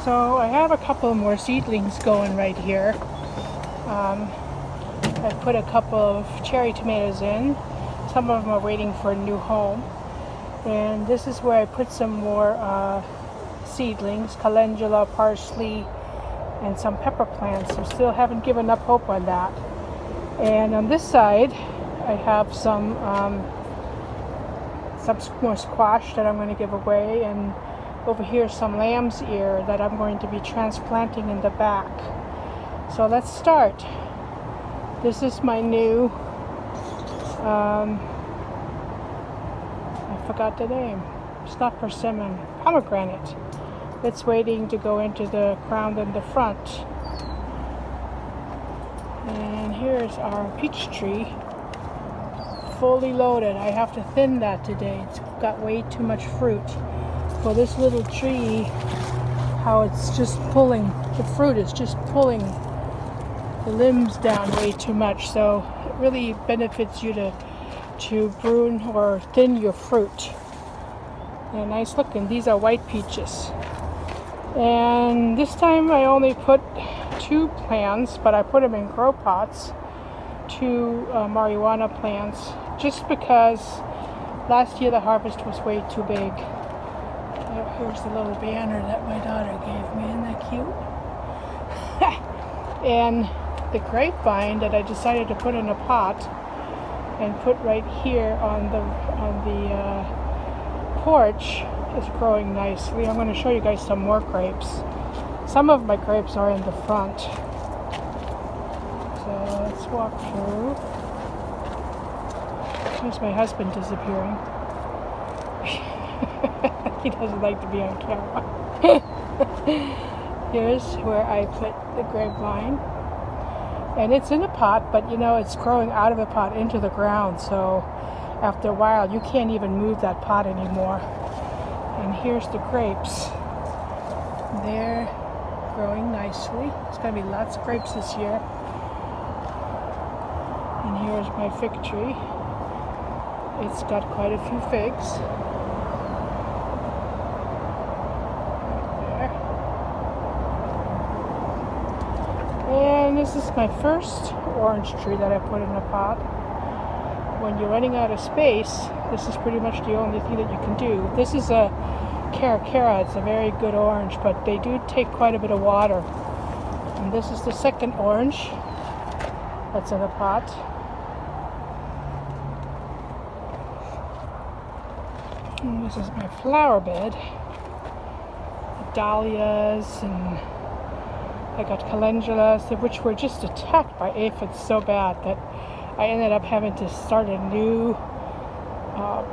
So I have a couple more seedlings going right here. I put a couple of cherry tomatoes in. Some of them are waiting for a new home. And this is where I put some more seedlings, calendula, parsley, and some pepper plants. I still haven't given up hope on that. And on this side, I have some more squash that I'm going to give away, and over here some lamb's ear that I'm going to be transplanting in the back. So let's start. This is my new, I forgot the name. It's not persimmon, pomegranate. It's waiting to go into the ground in the front. And here's our peach tree, fully loaded. I have to thin that today. It's got way too much fruit. For this little tree, how it's just pulling, the fruit is just pulling the limbs down way too much. So it really benefits you to prune or thin your fruit. They're nice looking. These are white peaches. And this time I only put 2 plants, but I put them in grow pots, 2 marijuana plants, just because last year the harvest was way too big. Here's the little banner that my daughter gave me. Isn't that cute? And the grapevine that I decided to put in a pot and put right here on the porch is growing nicely. I'm going to show you guys some more grapes. Some of my grapes are in the front. So let's walk through. Here's my husband disappearing. He doesn't like to be on camera. Here's where I put the grapevine. And it's in a pot, but you know, it's growing out of the pot into the ground. So after a while, you can't even move that pot anymore. And here's the grapes. They're growing nicely. It's going to be lots of grapes this year. And here's my fig tree. It's got quite a few figs. Right there. And this is my first orange tree that I put in a pot. When you're running out of space, this is pretty much the only thing that you can do. This is a Cara. It's a very good orange, but they do take quite a bit of water. And this is the second orange that's in a pot. And this is my flower bed. The dahlias, and I got calendulas, which were just attacked by aphids so bad that I ended up having to start a new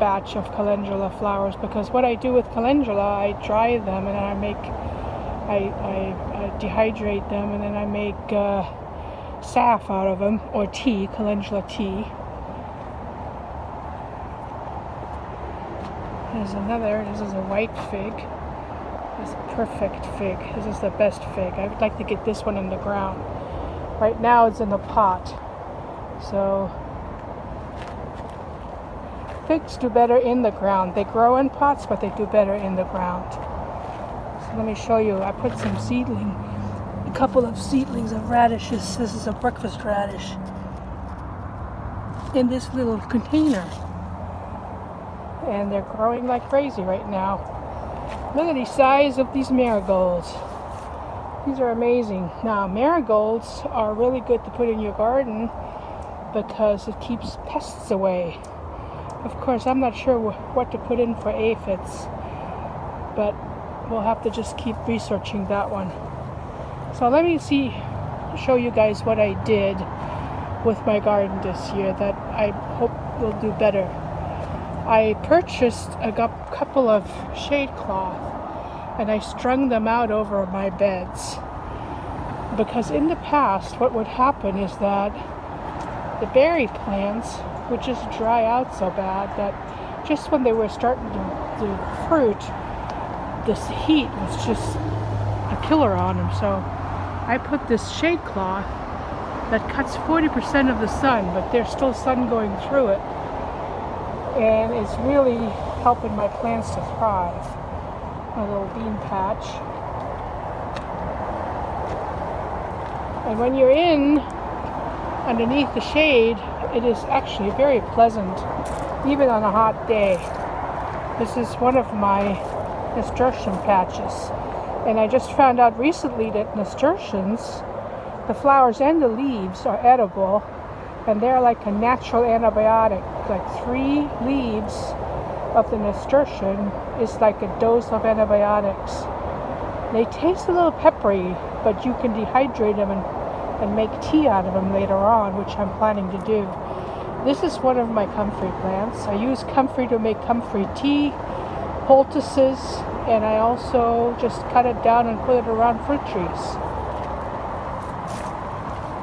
batch of calendula flowers, because what I do with calendula, I dry them and then I dehydrate them, and then I make salve out of them, or tea, calendula tea. There's another. This is a white fig. This perfect fig. This is the best fig. I would like to get this one in the ground. Right now it's in the pot. So figs do better in the ground. They grow in pots, but they do better in the ground. So let me show you. I put a couple of seedlings of radishes. This is a breakfast radish in this little container. And they're growing like crazy right now. Look at the size of these marigolds. These are amazing. Now, marigolds are really good to put in your garden because it keeps pests away. Of course, I'm not sure what to put in for aphids, but we'll have to just keep researching that one. So let me show you guys what I did with my garden this year that I hope will do better. I purchased a couple of shade cloth and I strung them out over my beds, because in the past what would happen is that the berry plants would just dry out so bad that just when they were starting to fruit, this heat was just a killer on them. So I put this shade cloth that cuts 40% of the sun, but there's still sun going through it. And it's really helping my plants to thrive. A little bean patch. And when you're in underneath the shade, it is actually very pleasant, even on a hot day. This is one of my nasturtium patches. And I just found out recently that nasturtiums, the flowers and the leaves, are edible, and they're like a natural antibiotic. Like 3 leaves of the nasturtium is like a dose of antibiotics. They taste a little peppery, but you can dehydrate them and make tea out of them later on, which I'm planning to do. This is one of my comfrey plants. I use comfrey to make comfrey tea, poultices, and I also just cut it down and put it around fruit trees.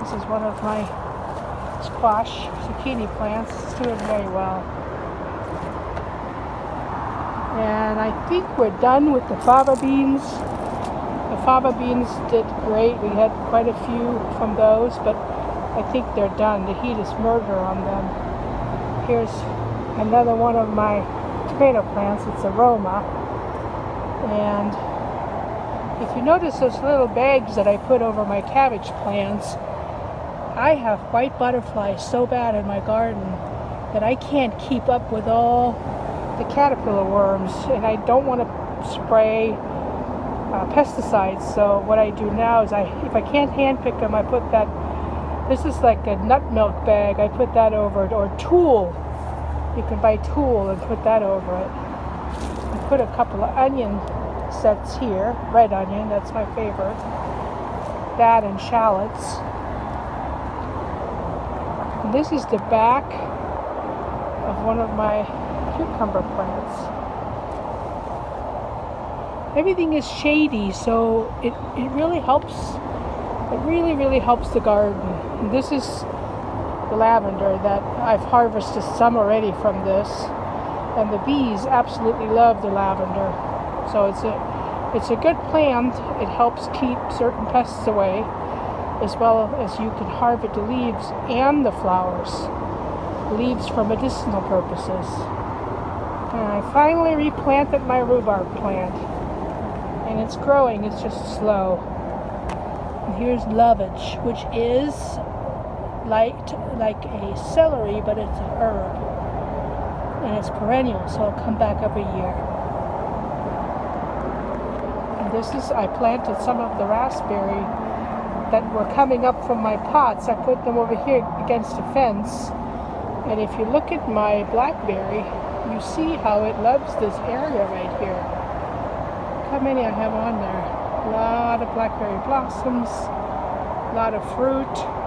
This is one of my squash zucchini plants. It's doing very well. And I think we're done with the fava beans. The fava beans did great. We had quite a few from those, but I think they're done. The heat is murder on them. Here's another one of my tomato plants. It's aroma. And if you notice those little bags that I put over my cabbage plants, I have white butterflies so bad in my garden that I can't keep up with all the caterpillar worms, and I don't want to spray pesticides. So what I do now is if I can't hand pick them, I put that, this is like a nut milk bag, I put that over it, or tulle. You can buy tulle and put that over it. I put a couple of onion sets here, red onion, that's my favorite. That and shallots. And this is the back of one of my cucumber plants. Everything is shady, so it really helps. It really helps the garden. And this is the lavender that I've harvested some already from this, and the bees absolutely love the lavender. So it's a good plant. It helps keep certain pests away, as well as you can harvest the leaves and the flowers. Leaves for medicinal purposes. And I finally replanted my rhubarb plant, and it's growing. It's just slow. And here's lovage, which is like a celery, but it's an herb, and it's perennial, so it'll come back every year. And this is, I planted some of the raspberry that were coming up from my pots. I put them over here against the fence, and if you look at my blackberry, you see how it loves this area right here. Look how many I have on there. A lot of blackberry blossoms, a lot of fruit.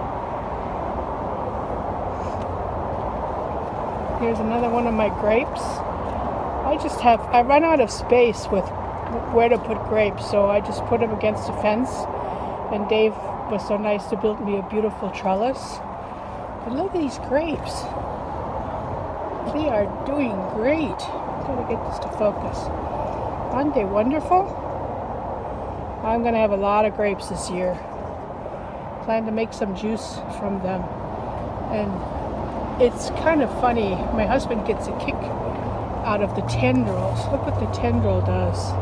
Here's another one of my grapes. I run out of space with where to put grapes, so I just put them against the fence, and Dave was so nice to build me a beautiful trellis. But look at these grapes. They are doing great. I'm gonna get this to focus. Aren't they wonderful? I'm gonna have a lot of grapes this year. Plan to make some juice from them. And it's kind of funny. My husband gets a kick out of the tendrils. Look what the tendril does.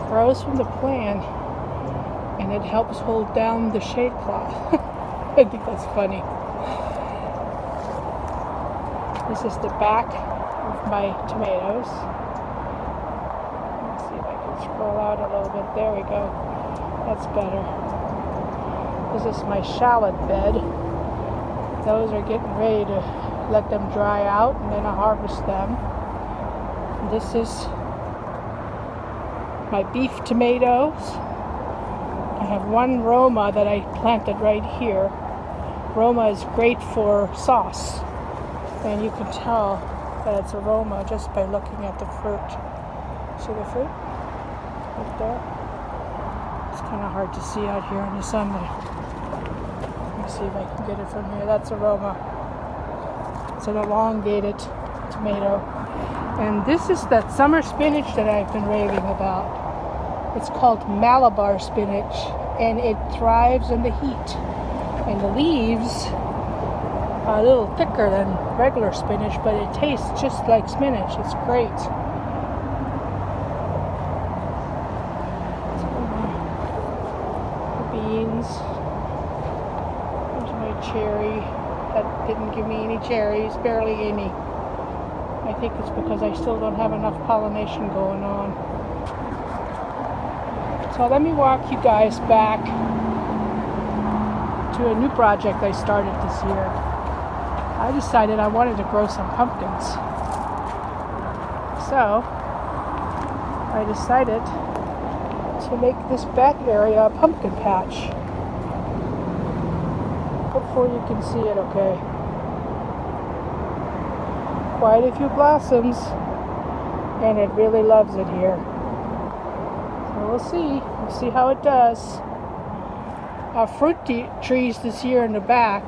Grows from the plant, and it helps hold down the shade cloth. I think that's funny. This is the back of my tomatoes. Let's see if I can scroll out a little bit. There we go. That's better. This is my shallot bed. Those are getting ready to let them dry out, and then I harvest them. This is my beef tomatoes. I have one Roma that I planted right here. Roma is great for sauce, and you can tell that it's aroma just by looking at the fruit. See the fruit? Right there? It's kind of hard to see out here in the sun. Let me see if I can get it from here. That's aroma. It's an elongated tomato. And this is that summer spinach that I've been raving about. It's called Malabar spinach, and it thrives in the heat. And the leaves are a little thicker than regular spinach, but it tastes just like spinach. It's great. The beans. cherry that didn't give me any cherries, barely any. I think it's because I still don't have enough pollination going on. So let me walk you guys back to a new project I started this year. I decided I wanted to grow some pumpkins. So I decided to make this back area a pumpkin patch. Hopefully you can see it okay. Quite a few blossoms, and it really loves it here. So we'll see how it does. Our fruit trees this year in the back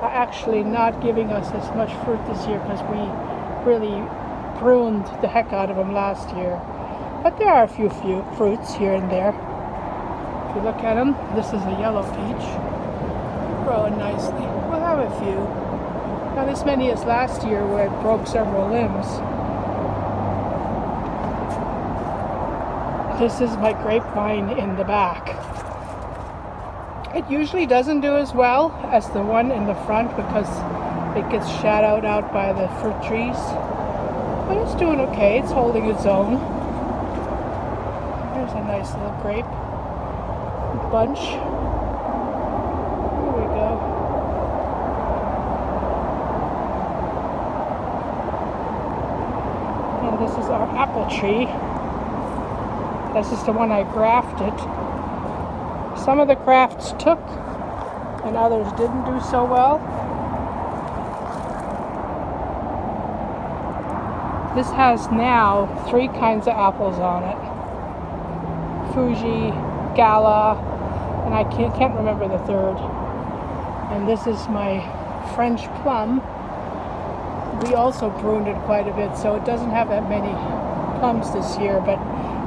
are actually not giving us as much fruit this year because we really pruned the heck out of them last year. But there are a few fruits here and there. If you look at them, this is a yellow peach, growing nicely. We'll have a few. Not as many as last year where it broke several limbs. This is my grapevine in the back. It usually doesn't do as well as the one in the front because it gets shadowed out by the fruit trees. But it's doing okay. It's holding its own. There's a nice little grape bunch. Here we go. And this is our apple tree. This is the one I grafted. Some of the grafts took and others didn't do so well. This has now 3 kinds of apples on it. Fuji, Gala, and I can't remember the third. And this is my French plum. We also pruned it quite a bit, so it doesn't have that many plums this year, but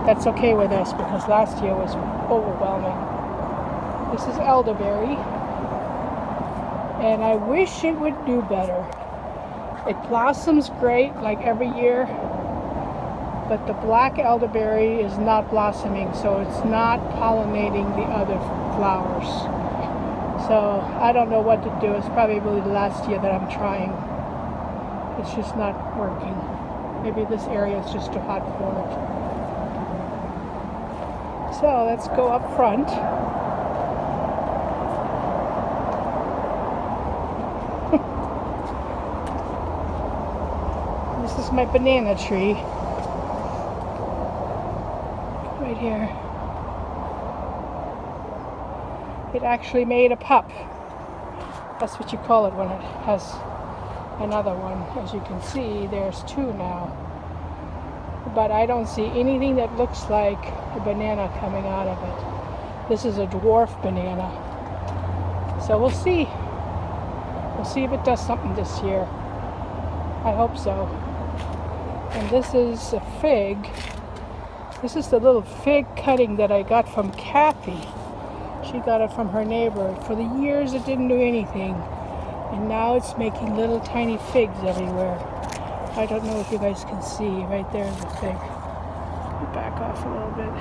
that's okay with us because last year was overwhelming. This is elderberry, and I wish it would do better. It blossoms great like every year, but the black elderberry is not blossoming, so it's not pollinating the other flowers. So I don't know what to do. It's probably the last year that I'm trying. It's just not working. Maybe this area is just too hot for it. So let's go up front. This is my banana tree. Right here. It actually made a pup. That's what you call it when it has another one. As you can see, there's 2 now. But I don't see anything that looks like a banana coming out of it. This is a dwarf banana. So we'll see. We'll see if it does something this year. I hope so. And this is a fig. This is the little fig cutting that I got from Kathy. She got it from her neighbor. For the years it didn't do anything. And now it's making little tiny figs everywhere. I don't know if you guys can see. Right there is a fig. Let me back off a little bit.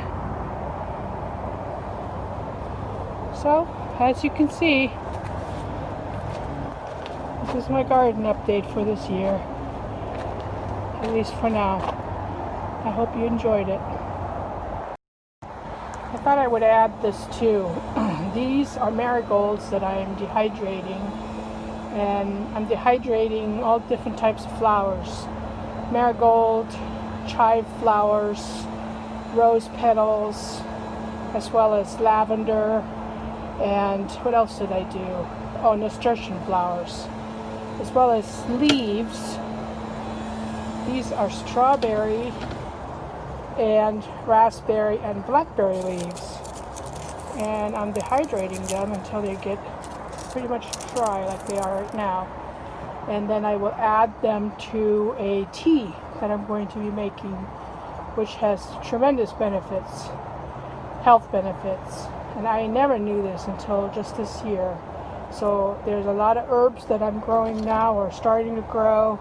So, as you can see, this is my garden update for this year. At least for now. I hope you enjoyed it. I thought I would add this too. These are marigolds that I am dehydrating. And I'm dehydrating all different types of flowers. Marigold, chive flowers, rose petals, as well as lavender, and what else did I do? Oh, nasturtium flowers, as well as leaves. These are strawberry and raspberry and blackberry leaves. And I'm dehydrating them until they get pretty much dry like they are right now. And then I will add them to a tea that I'm going to be making, which has tremendous benefits, health benefits. And I never knew this until just this year. So there's a lot of herbs that I'm growing now or starting to grow,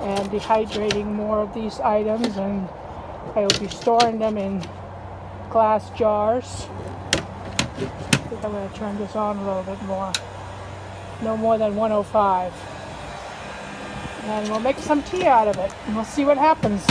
and dehydrating more of these items, and I will be storing them in glass jars. I think I'm going to turn this on a little bit more. no more than 105. And we'll make some tea out of it, and we'll see what happens.